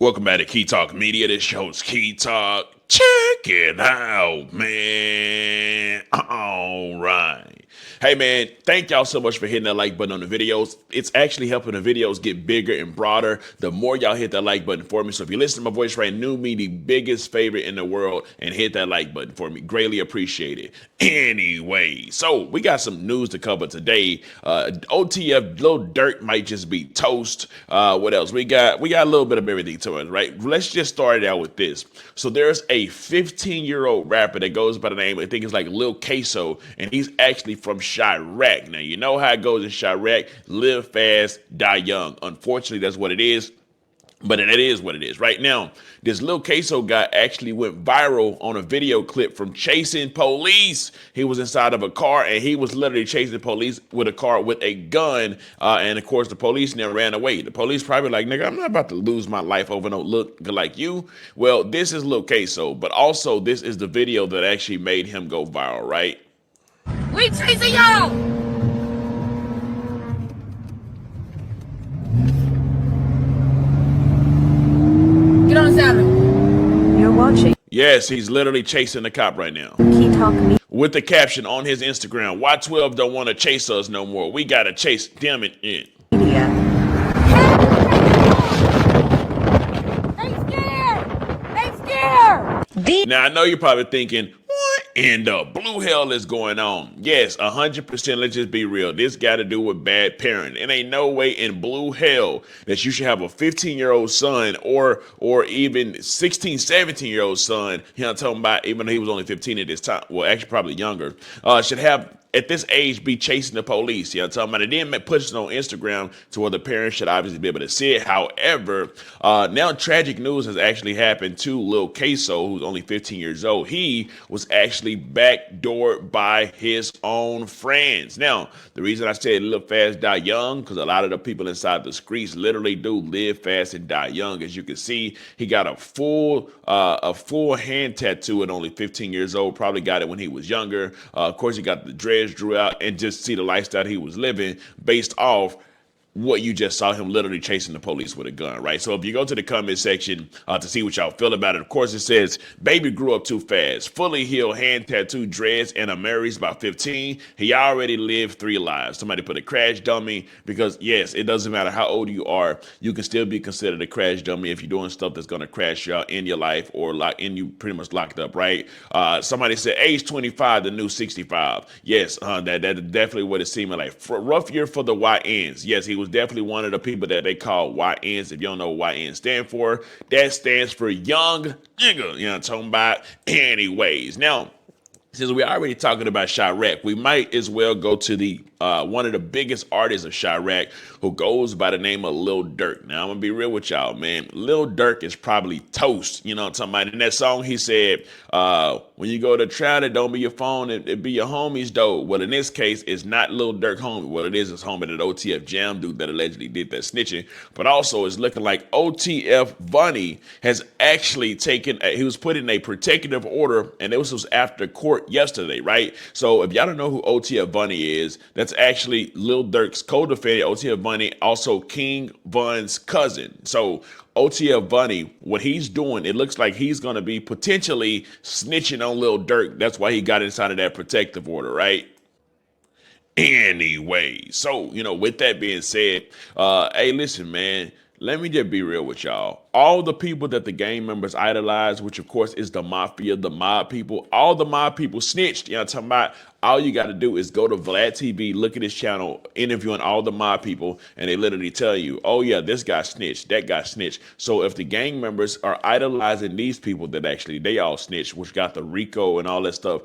Welcome back to Key Talk Media. This show's Key Talk. Check it out, man. All right. Hey, man, thank y'all so much for hitting that like button on the videos. It's actually helping the videos get bigger and broader. The more y'all hit that like button for me. So if you listen to my voice right, do me the biggest favor in the world and hit that like button for me. Greatly appreciate it. Anyway, so we got some news to cover today. OTF, Lil Durk might just be toast. What else? We got a little bit of everything to us, right? Let's just start it out with this. So there's a 15-year-old rapper that goes by the name, I think it's like Lil Queso, and he's actually from Chirac. Now, you know how it goes in Chirac: live fast, die young. Unfortunately, that's what it is. But it is what it is. Right now, this Lil Queso guy actually went viral on a video clip from chasing police. He was inside of a car and he was literally chasing police with a car with a gun. And of course, the police never ran away. The police probably like, nigga, I'm not about to lose my life over no look like you. Well, this is Lil Queso, but also this is the video that actually made him go viral, right? We chasing y'all! Get on the saddle. You're watching Yes, he's literally chasing the cop right now. Key Talk Media. With the caption on his Instagram, Y12 don't want to chase us no more. We got to chase them in. They scared! They scared! Now, I know you're probably thinking, what in the blue hell is going on? Yes, 100%. Let's just be real. This got to do with bad parenting. It ain't no way in blue hell that you should have a 15-year-old son or even 16, 17-year-old son. You know what I'm talking about? Even though he was only 15 at this time. Well, actually, probably younger. Should have at this age be chasing the police. You know what I'm talking about? It didn't push it on Instagram to where the parents should obviously be able to see it. However, now tragic news has actually happened to Lil Queso, who's only 15 years old. He was actually backdoored by his own friends. Now, the reason I said live fast, die young, because a lot of the people inside the streets literally do live fast and die young. As you can see, he got a full hand tattoo at only 15 years old. Probably got it when he was younger. Of course, he got the dreads drew out, and just see the lifestyle he was living based off what you just saw him literally chasing the police with a gun, right? So if you go to the comment section to see what y'all feel about it, of course it says, baby grew up too fast, fully healed, hand tattoo, dreads, and a marries by 15. He already lived 3 lives. Somebody put a crash dummy because, yes, it doesn't matter how old you are, you can still be considered a crash dummy if you're doing stuff that's going to crash you out in your life or you pretty much locked up, right? Somebody said age 25, the new 65. Yes, that is definitely what it seemed like. For rough year for the YNs. Yes, he was definitely one of the people that they call YNs. If you don't know what YN stand for, that stands for young nigga. You know what I'm talking about? Anyways, now, since we're already talking about Chirac, we might as well go to the one of the biggest artists of Chirac, who goes by the name of Lil Durk. Now, I'm going to be real with y'all, man. Lil Durk is probably toast. You know what I'm talking about? In that song, he said, when you go to trial, it don't be your phone, it be your homies, though. Well, in this case, it's not Lil Durk homie. What it is homie that OTF Jam dude that allegedly did that snitching. But also, it's looking like OTF Vonnie has actually he was put in a protective order, and this was after court yesterday, right? So if y'all don't know who OTF Vonnie is, that's actually Lil Durk's co-defendant. OTF Vonnie, also King Von's cousin. So OTF Vonnie, what he's doing, it looks like he's going to be potentially snitching on Lil Durk. That's why he got inside of that protective order, right? Anyway, so, with that being said, hey, listen, man, let me just be real with y'all. All the people that the gang members idolize, which of course is the mafia, the mob people, all the mob people snitched. You know what I'm talking about? All you got to do is go to Vlad TV, look at his channel, interviewing all the mob people, and they literally tell you, oh yeah, this guy snitched, that guy snitched. So if the gang members are idolizing these people that actually they all snitched, which got the RICO and all that stuff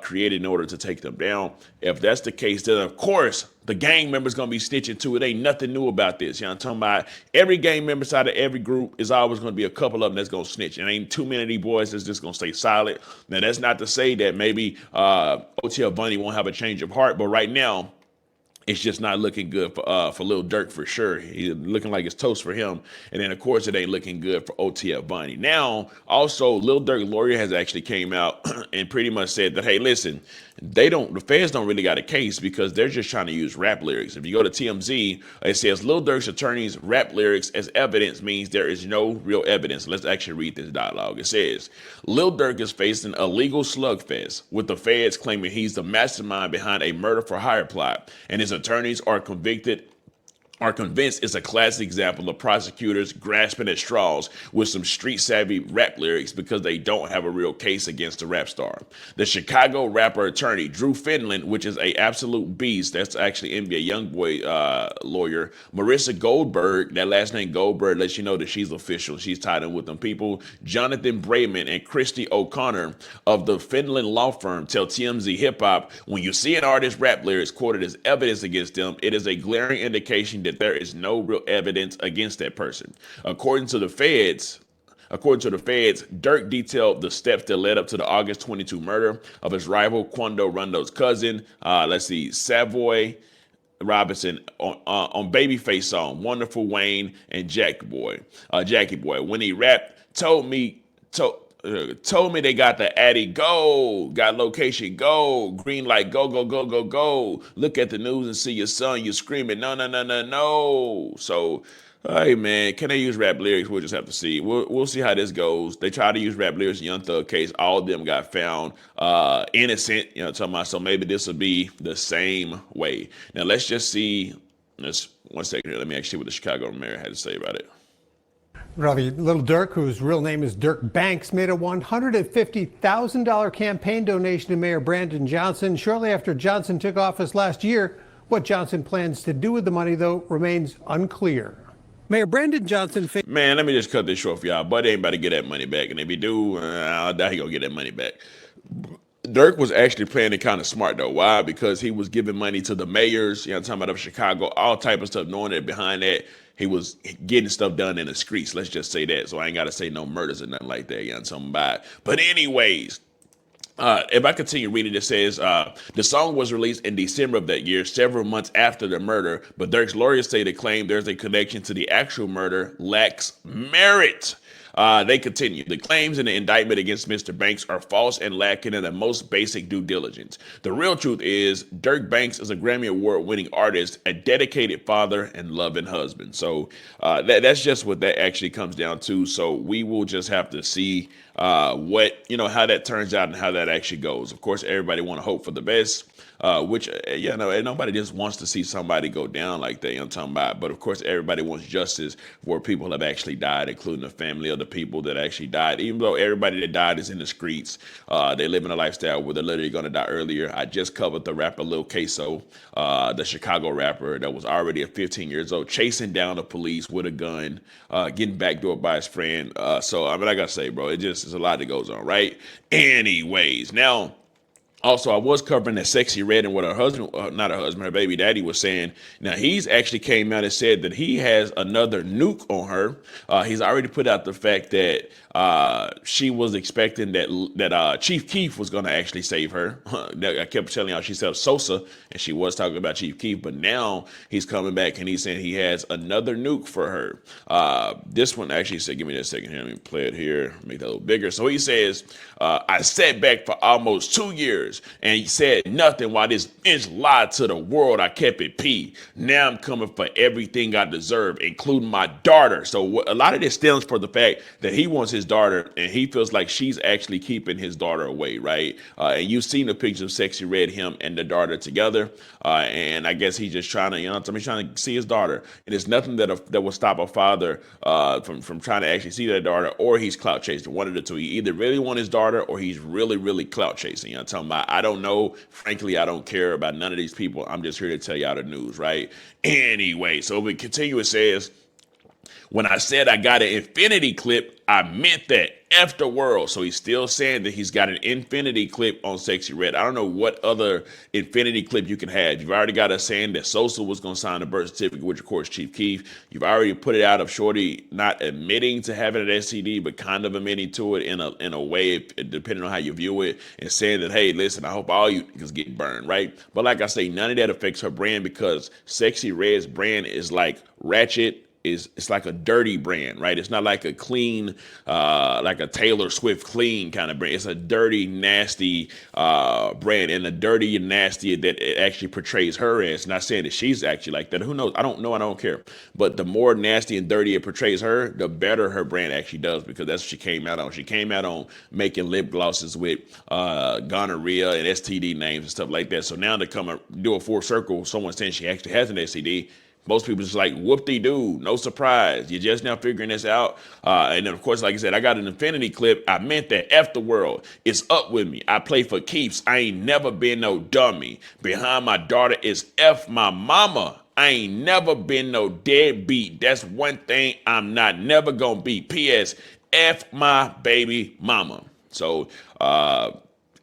created in order to take them down, if that's the case, then of course the gang members gonna be snitching too. It ain't nothing new about this. You know what I'm talking about? Every gang member side of every group is always gonna be a couple of them that's gonna snitch. And ain't too many of these boys that's just gonna stay silent. Now that's not to say that maybe OTF Vonnie won't have a change of heart, but right now, it's just not looking good for Lil Durk for sure. He's looking like it's toast for him. And then of course it ain't looking good for OTF Vonnie. Now, also Lil Durk lawyer has actually came out and pretty much said that, hey, listen, the feds don't really got a case because they're just trying to use rap lyrics. If you go to TMZ, it says Lil Durk's attorney's rap lyrics as evidence means there is no real evidence. Let's actually read this dialogue. It says, Lil Durk is facing a legal slugfest with the feds claiming he's the mastermind behind a murder for hire plot, and his attorneys are convinced it's a classic example of prosecutors grasping at straws with some street savvy rap lyrics because they don't have a real case against the rap star. The Chicago rapper attorney Drew Finland, which is a absolute beast, that's actually NBA YoungBoy lawyer, Marissa Goldberg, that last name Goldberg lets you know that she's official. She's tied in with them people. Jonathan Brayman and Christy O'Connor of the Finland law firm tell TMZ Hip Hop, when you see an artist's rap lyrics quoted as evidence against them, it is a glaring indication that there is no real evidence against that person. According to the feds, Durk detailed the steps that led up to the August 22 murder of his rival Quando Rondo's cousin, Savoy Robinson on Babyface song Wonderful Wayne and Jackie Boy. When he rapped, told me they got the Addy go, got location go, green light go, go, go, go, go. Look at the news and see your son, you screaming, no, no, no, no, no. So, hey man, can they use rap lyrics? We'll just have to see. We'll see how this goes. They tried to use rap lyrics in Young Thug case. All of them got found innocent, talking about, so maybe this will be the same way. Now let's just see, just 1 second here. Let me actually see what the Chicago mayor had to say about it. Ravi, Lil Durk, whose real name is Dirk Banks, made a $150,000 campaign donation to Mayor Brandon Johnson shortly after Johnson took office last year. What Johnson plans to do with the money, though, remains unclear. Mayor Brandon Johnson... Man, let me just cut this short for y'all. Buddy ain't about to get that money back. And if he do, I doubt he gonna get that money back. Durk was actually playing it kind of smart, though. Why? Because he was giving money to the mayors, I'm talking about, of Chicago, all type of stuff, knowing that behind that, he was getting stuff done in the streets. Let's just say that. So I ain't got to say no murders or nothing like that. I'm talking about. But anyways, if I continue reading, it says the song was released in December of that year, several months after the murder. But Durk's lawyers say the claim there's a connection to the actual murder lacks merit. They continue. The claims in the indictment against Mr. Banks are false and lacking in the most basic due diligence. The real truth is Durk Banks is a Grammy Award winning artist, a dedicated father and loving husband. So that's just what that actually comes down to. So we will just have to see what, how that turns out and how that actually goes. Of course, everybody want to hope for the best. Which, nobody just wants to see somebody go down like that, I'm talking about. But of course, everybody wants justice where people have actually died, including the family of the people that actually died. Even though everybody that died is in the streets, they live in a lifestyle where they're literally going to die earlier. I just covered the rapper Lil Queso, the Chicago rapper that was already 15 years old, chasing down the police with a gun, getting backdoored by his friend. So, I gotta say, bro, it's a lot that goes on, right? Anyways, now, also, I was covering that Sexyy read and what her husband, not her husband, her baby daddy was saying. Now, he's actually came out and said that he has another nuke on her. He's already put out the fact that she was expecting that Chief Keef was going to actually save her. I kept telling y'all she said Sosa, and she was talking about Chief Keef, but now he's coming back and he's saying he has another nuke for her. This one actually said, give me that second here. Let me play it here, make that a little bigger. So he says, I sat back for almost 2 years and he said nothing while this bitch lied to the world. I kept it P. Now I'm coming for everything I deserve, including my daughter. So a lot of this stems for the fact that he wants his daughter and he feels like she's actually keeping his daughter away, right? And you've seen the picture of Sexyy Red, him and the daughter together. And I guess he's just trying to, he's trying to see his daughter. And there's nothing that will stop a father from trying to actually see their daughter, or he's clout chasing. One of the two. He either really wants his daughter or he's really, really clout chasing. I'm talking about, I don't know. Frankly, I don't care about none of these people. I'm just here to tell y'all the news, right? Anyway, so we continue. It says, when I said I got an infinity clip, I meant that. F the world. So he's still saying that he's got an infinity clip on Sexyy Red. I don't know what other infinity clip you can have. You've already got us saying that Sosa was going to sign a birth certificate, which of course Chief Keef. You've already put it out of Shorty not admitting to having an STD, but kind of admitting to it in a way, depending on how you view it, and saying that, hey, listen, I hope all you niggas get burned, right? But like I say, none of that affects her brand because Sexyy Red's brand is like ratchet. It's like a dirty brand, right? It's not like a clean, like a Taylor Swift clean kind of brand. It's a dirty, nasty brand, and the dirty and nasty that it actually portrays her as. Not saying that she's actually like that. Who knows? I don't know. I don't care. But the more nasty and dirty it portrays her, the better her brand actually does, because that's what she came out on. She came out on making lip glosses with gonorrhea and STD names and stuff like that. So now to come do a full circle, someone saying she actually has an STD. Most people just like, whoop-de-doo, no surprise. You're just now figuring this out. And then, of course, like I said, I got an infinity clip. I meant that. F the world. It's up with me. I play for keeps. I ain't never been no dummy. Behind my daughter is F my mama. I ain't never been no deadbeat. That's one thing I'm not never gonna be. P.S. F my baby mama. So,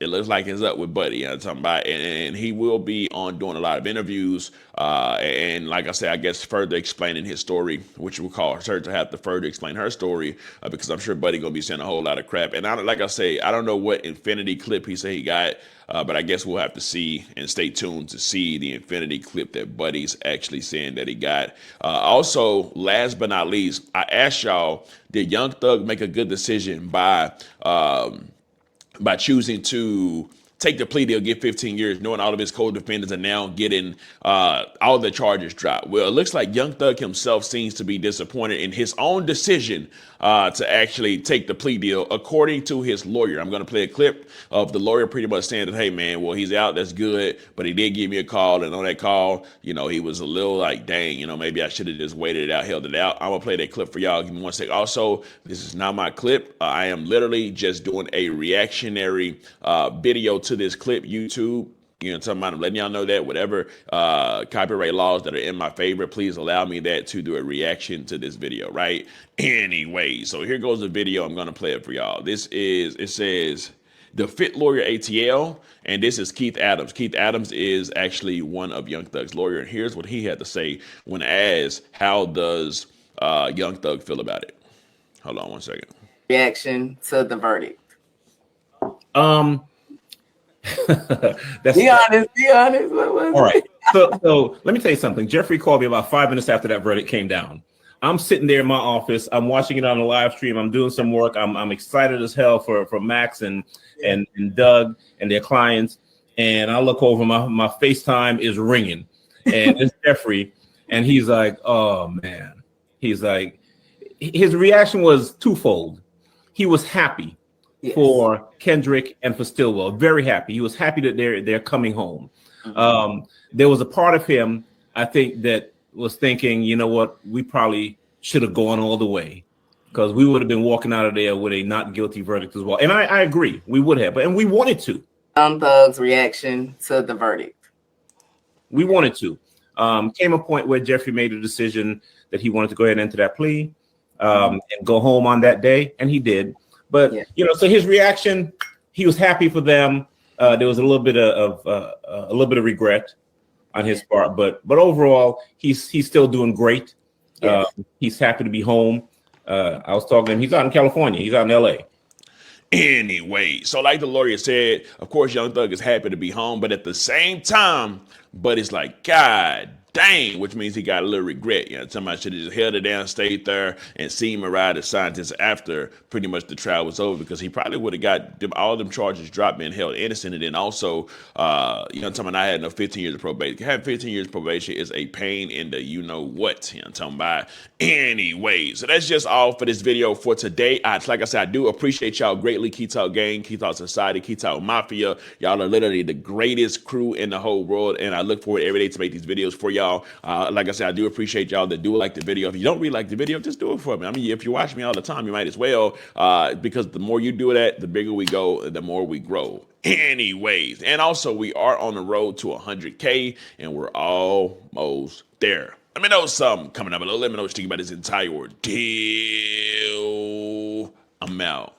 it looks like it's up with Buddy. You know what I'm talking about? And he will be on doing a lot of interviews. And like I said, I guess further explaining his story, which will cause her to have to further explain her story, because I'm sure Buddy going to be saying a whole lot of crap. And like I say, I don't know what infinity clip he said he got, but I guess we'll have to see and stay tuned to see the infinity clip that Buddy's actually saying that he got. Also, last but not least, I asked y'all, did Young Thug make a good decision by choosing to take the plea deal, get 15 years, knowing all of his co-defendants are now getting all the charges dropped? Well, it looks like Young Thug himself seems to be disappointed in his own decision to actually take the plea deal, according to his lawyer. I'm going to play a clip of the lawyer pretty much saying that, hey, man, well, he's out. That's good. But he did give me a call. And on that call, you know, he was a little like, dang, you know, maybe I should have just waited it out, held it out. I'm going to play that clip for y'all. Give me one sec. Also, this is not my clip. I am literally just doing a reactionary video to this clip. YouTube, you know, talking about, I'm letting y'all know that whatever copyright laws that are in my favor, please allow me that to do a reaction to this video, right? Anyway, so here goes the video. I'm going to play it for y'all. It says the Fit Lawyer ATL, and this is Keith Adams. Keith Adams is actually one of Young Thug's lawyer, and here's what he had to say when asked, how does Young Thug feel about it? Hold on one second. Reaction to the verdict. That's be honest. All right. So let me tell you something. Jeffrey called me about 5 minutes after that verdict came down. I'm sitting there in my office. I'm watching it on the live stream. I'm doing some work. I'm excited as hell for Max and Doug and their clients. And I look over, my FaceTime is ringing, and it's Jeffrey, and he's like, "Oh man," he's like, his reaction was twofold. He was happy. Yes. For Kendrick and for Stillwell, very happy. He was happy that they're coming home. Mm-hmm. There was a part of him, I think, that was thinking, you know what, we probably should have gone all the way, because we would have been walking out of there with a not guilty verdict as well. And I agree, we would have, and we wanted to. Thug's reaction to the verdict. We wanted to. Came a point where Jeffrey made a decision that he wanted to go ahead and enter that plea and go home on that day, and he did. But you know, so his reaction, he was happy for them. There was a little bit of regret on his part, but overall, he's still doing great. Yes. He's happy to be home. I was talking to him. He's out in California. He's out in LA. Anyway, so like the lawyer said, of course, Young Thug is happy to be home, but at the same time, but it's like, God dang, which means he got a little regret. You know, somebody should have just held it down, stayed there, and seen him arrive as scientists after pretty much the trial was over, because he probably would have got all them charges dropped, being held innocent. And then also, you know, talking about I had no 15 years of probation. Having 15 years of probation is a pain in the you know what. You know, talking about. Anyway, so that's just all for this video for today. Like I said, I do appreciate y'all greatly. Key Talk Gang, Key Talk Society, Key Talk Mafia. Y'all are literally the greatest crew in the whole world, and I look forward every day to make these videos for y'all. Like I said, I do appreciate y'all that do like the video. If you don't really like the video, just do it for me. I mean, if you watch me all the time, you might as well, because the more you do that, the bigger we go, the more we grow. Anyways, and also we are on the road to 100K, and we're almost there. Let me know something coming up. Let me know what you think about this entire ordeal. I'm out.